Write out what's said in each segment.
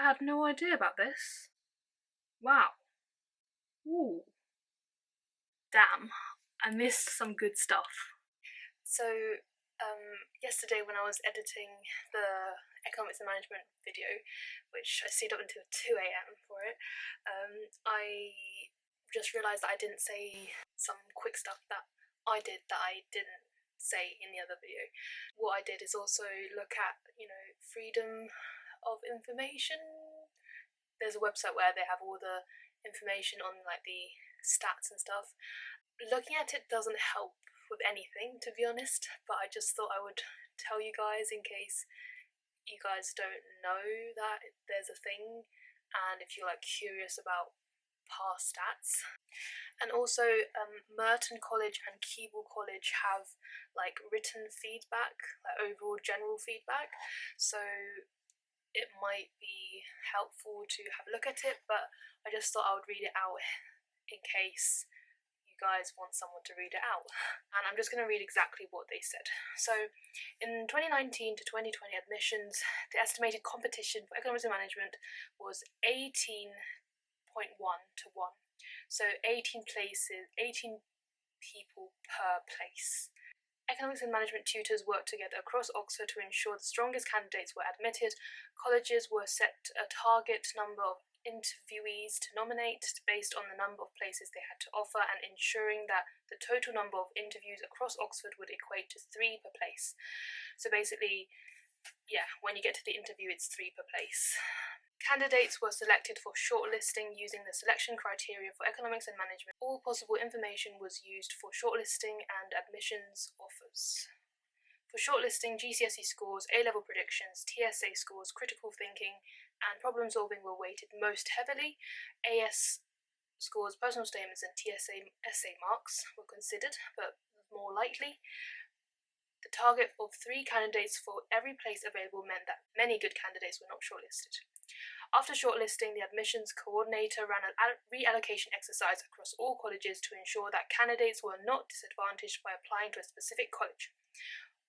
I had no idea about this. Wow. Ooh. Damn. I missed some good stuff. So, yesterday when I was editing the economics and management video, which I stayed up until 2 a.m. for it, I just realised that I didn't say some quick stuff that I didn't say in the other video. What I did is also look at, freedom of information. There's a website where they have all the information on like the stats and stuff. Looking at it doesn't help with anything, to be honest, but I just thought I would tell you guys in case you guys don't know that there's a thing, and if you're like curious about past stats. And also, Merton College and Keble College have like written feedback, like overall general feedback, so it might be helpful to have a look at it, but I just thought I would read it out in case you guys want someone to read it out. And I'm just going to read exactly what they said. So, in 2019 to 2020 admissions, the estimated competition for economics and management was 18.1 to 1. So 18 people per place. Economics and management tutors worked together across Oxford to ensure the strongest candidates were admitted. Colleges were set a target number of interviewees to nominate based on the number of places they had to offer, and ensuring that the total number of interviews across Oxford would equate to 3 per place. So basically, yeah, when you get to the interview, it's 3 per place. Candidates were selected for shortlisting using the selection criteria for economics and management. All possible information was used for shortlisting and admissions offers. For shortlisting, GCSE scores, A-level predictions, TSA scores, critical thinking, and problem solving were weighted most heavily. AS scores, personal statements, and TSA essay marks were considered, but more lightly. The target of 3 candidates for every place available meant that many good candidates were not shortlisted. After shortlisting, the admissions coordinator ran a reallocation exercise across all colleges to ensure that candidates were not disadvantaged by applying to a specific college.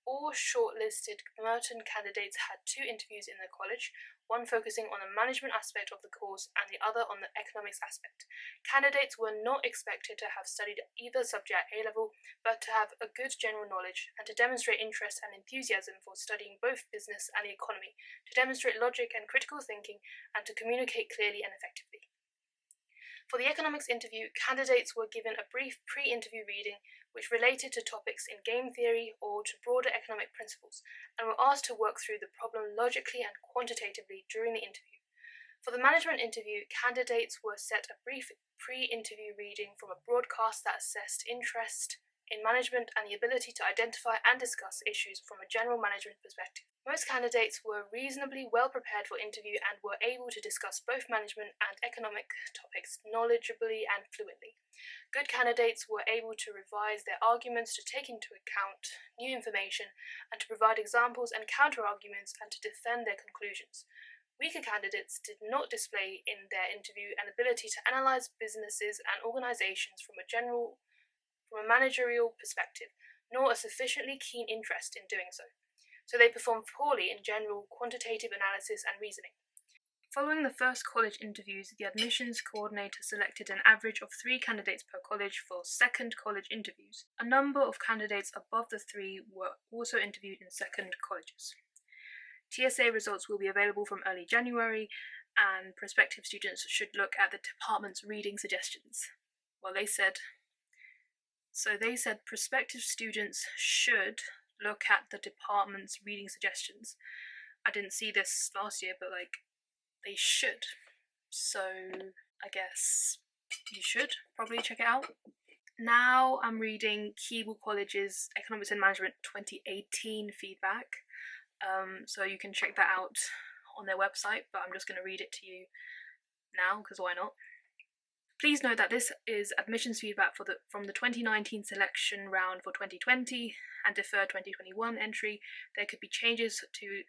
All shortlisted Merton candidates had 2 interviews in the college, one focusing on the management aspect of the course and the other on the economics aspect. Candidates were not expected to have studied either subject at A-level, but to have a good general knowledge and to demonstrate interest and enthusiasm for studying both business and the economy, to demonstrate logic and critical thinking, and to communicate clearly and effectively. For the economics interview, candidates were given a brief pre-interview reading which related to topics in game theory or to broader economic principles, and were asked to work through the problem logically and quantitatively during the interview. For the management interview, candidates were set a brief pre-interview reading from a broadcast that assessed interest in management and the ability to identify and discuss issues from a general management perspective. Most candidates were reasonably well prepared for interview and were able to discuss both management and economic topics knowledgeably and fluently. Good candidates were able to revise their arguments to take into account new information and to provide examples and counter-arguments and to defend their conclusions. Weaker candidates did not display in their interview an ability to analyse businesses and organisations from a managerial perspective, nor a sufficiently keen interest in doing so. So they performed poorly in general quantitative analysis and reasoning. Following the first college interviews, the admissions coordinator selected an average of 3 candidates per college for second college interviews. A number of candidates above the 3 were also interviewed in second colleges. TSA results will be available from early January, and prospective students should look at the department's reading suggestions. Well, they said prospective students should look at the department's reading suggestions. I didn't see this last year, but they should. So I guess you should probably check it out. Now I'm reading Keble College's Economics and Management 2018 feedback. So you can check that out on their website, but I'm just going to read it to you now because why not? Please note that this is admissions feedback from the 2019 selection round for 2020 and deferred 2021 entry. There could be changes to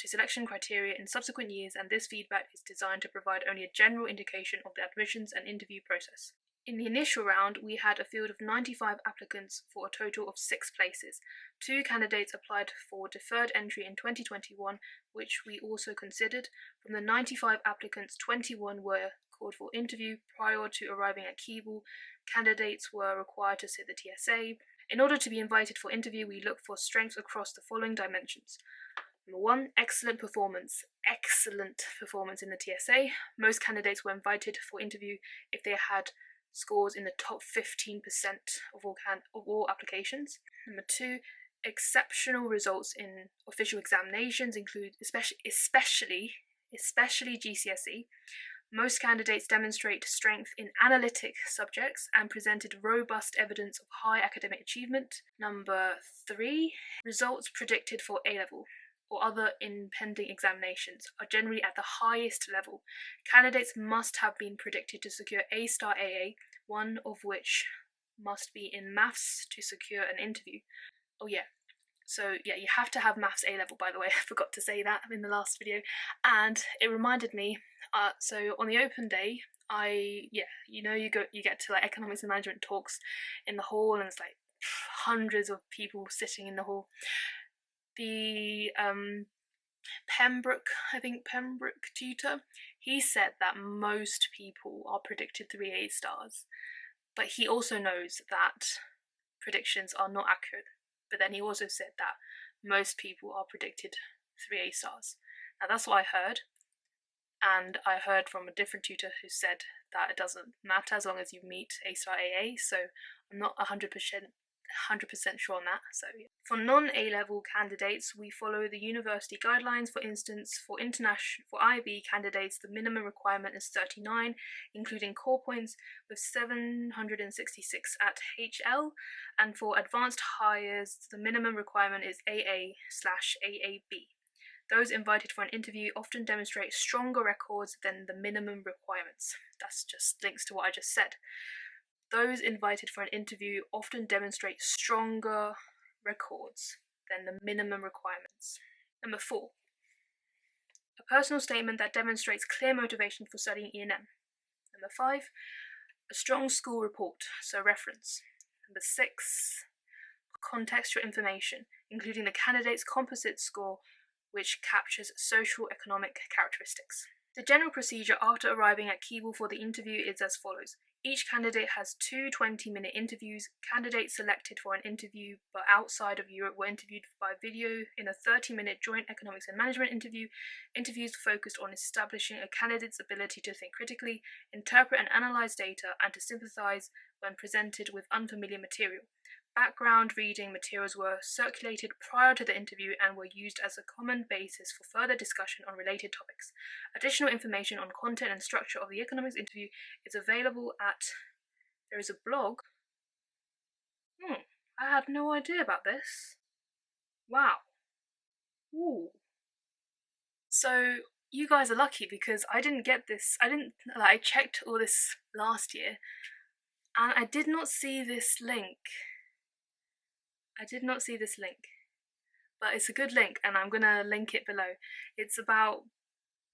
selection criteria in subsequent years, and this feedback is designed to provide only a general indication of the admissions and interview process. In the initial round, we had a field of 95 applicants for a total of 6 places. 2 candidates applied for deferred entry in 2021, which we also considered. From the 95 applicants, 21 were called for interview. Prior to arriving at Keble, candidates were required to sit the TSA. In order to be invited for interview, we looked for strengths across the following dimensions. Number 1, excellent performance. Excellent performance in the TSA. Most candidates were invited for interview if they had scores in the top 15% of all applications. Number 2, exceptional results in official examinations include especially GCSE. Most candidates demonstrate strength in analytic subjects and presented robust evidence of high academic achievement. Number 3, results predicted for A-level or other impending examinations are generally at the highest level. Candidates must have been predicted to secure A-star AA, one of which must be in maths to secure an interview. So you have to have maths A-level, by the way. I forgot to say that in the last video. And it reminded me, so on the open day, you get to like economics and management talks in the hall, and it's like hundreds of people sitting in the hall. The Pembroke tutor, he said that most people are predicted 3 A-stars, but he also knows that predictions are not accurate. But then he also said that most people are predicted 3 A-stars. Now that's what I heard, and I heard from a different tutor who said that it doesn't matter as long as you meet A-star AA, so I'm not 100% sure on that. So for non-A-level candidates, we follow the university guidelines. For instance, for IB candidates, the minimum requirement is 39, including core points, with 766 at HL, and for advanced hires, the minimum requirement is AA/AAB. Those invited for an interview often demonstrate stronger records than the minimum requirements. That's just links to what I just said. Those invited for an interview often demonstrate stronger records than the minimum requirements. Number 4, a personal statement that demonstrates clear motivation for studying E&M. Number 5, a strong school report, so reference. Number 6, contextual information, including the candidate's composite score, which captures socio-economic characteristics. The general procedure after arriving at Keble for the interview is as follows. Each candidate has 2 20-minute interviews. Candidates selected for an interview but outside of Europe were interviewed by video in a 30-minute joint economics and management interview. Interviews focused on establishing a candidate's ability to think critically, interpret and analyze data, and to sympathize when presented with unfamiliar material. Background reading materials were circulated prior to the interview and were used as a common basis for further discussion on related topics. Additional information on content and structure of the economics interview is available at... There is a blog. I had no idea about this. Wow. Ooh. So you guys are lucky because I didn't get this. I checked all this last year and I did not see this link. But it's a good link and I'm going to link it below. It's about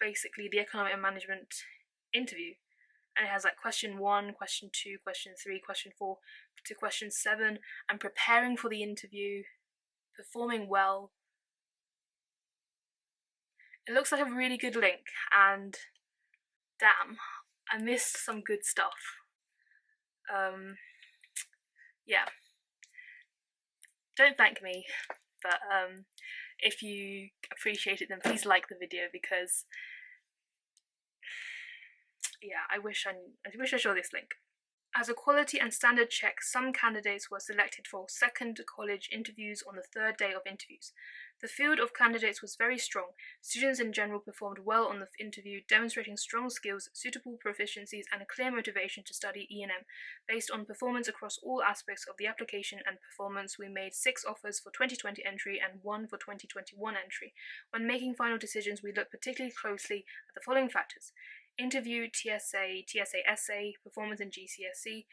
basically the economic and management interview, and it has like question 1, question 2, question 3, question 4 to question 7, and preparing for the interview, performing well. It looks like a really good link, and damn, I missed some good stuff. Yeah. Don't thank me, but if you appreciate it, then please like the video, because I wish I showed this link. As a quality and standard check, some candidates were selected for second college interviews on the 3rd day of interviews. The field of candidates was very strong. Students in general performed well on the interview, demonstrating strong skills, suitable proficiencies, and a clear motivation to study E&M. Based on performance across all aspects of the application and performance, we made 6 offers for 2020 entry and 1 for 2021 entry. When making final decisions, we looked particularly closely at the following factors: interview, TSA essay, performance in GCSE,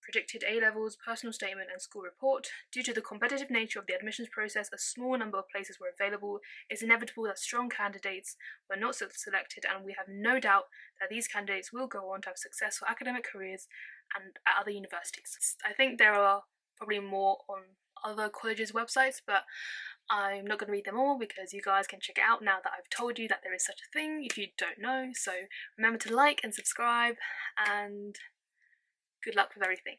predicted A-levels, personal statement and school report. Due to the competitive nature of the admissions process, a small number of places were available. It's inevitable that strong candidates were not selected, and we have no doubt that these candidates will go on to have successful academic careers and at other universities. I think there are probably more on other colleges' websites, but I'm not going to read them all because you guys can check it out now that I've told you that there is such a thing if you don't know. So remember to like and subscribe, and good luck with everything.